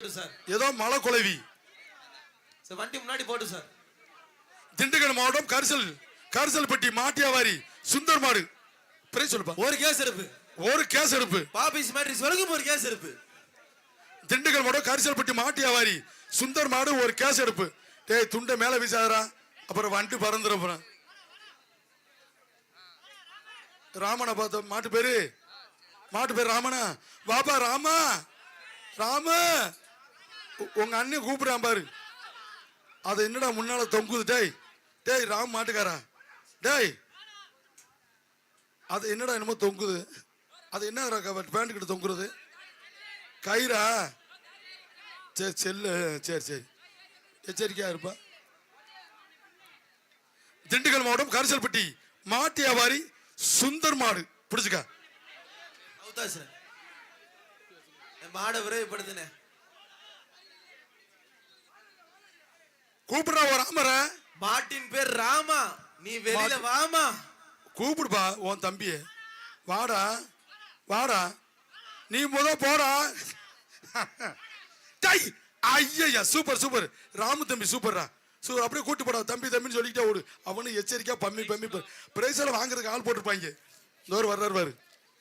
Sir ஏதோ மலை குலைவி sir வண்டி முன்னாடி போடு சார். திண்டுக்கல் மாவட்டம் கரிசல்பட்டி மாட்டியாவாரி சுந்தர் மாடு பிரைஸ் சொல்லுப்பா. ஒரு கேஸ் எடுப்பு பாபிஸ் மேட்ரிக்ஸ் வரைக்கும் ஒரு கேஸ் எடுப்பு. திண்டுக்கல் மாவட்டம் கரிசல்பட்டி மாட்டியாவாரி சுந்தர் மாடு ஒரு கேஸ் எடுப்பு. டேய் துண்டை மேல வீசாதரா, அப்புறம் வண்டி பறந்துற போறேன். ராமனை பார்த்த மாட்டு பேரு ராமனா. பாப்பா ராமா உங்க அண்ணன் கூப்பிடுறான் பாரு. அது என்னடா முன்னால தொங்குது. டேய் ராம் மாட்டுக்காரா, டேய் அது என்னடா என்னமோ தொங்குது. அது என்ன பேண்ட் கிட்ட தொங்குறது கயிறா? சரி செல்லு, சரி எச்சரிக்கையா இருப்பா. திண்டுக்கல் மாவட்டம் கரிசல்பட்டி மாட்டு வியாபாரி சுந்தர் மாடு பிடிச்சுக்கா. மாடை விரைவுபடுத்தின கூப்பிடுறா ஒரு ராமர. மாட்டின் பேர் ராமா. நீ வெளியில வாமா. கூப்பிடுப்பா உன் தம்பிய. வாடா நீ போடா. ஐயா சூப்பர் ராமு தம்பி சூப்பர்ரா. அப்படியே கூட்டு போடா தம்பின்னு சொல்லிக்கிட்டே ஓடு. அவனு எச்சரிக்கையா பம்மி பிரைஸ் எல்லாம் வாங்குறதுக்கு ஆள் போட்டுருப்பாங்க. வர்றாரு.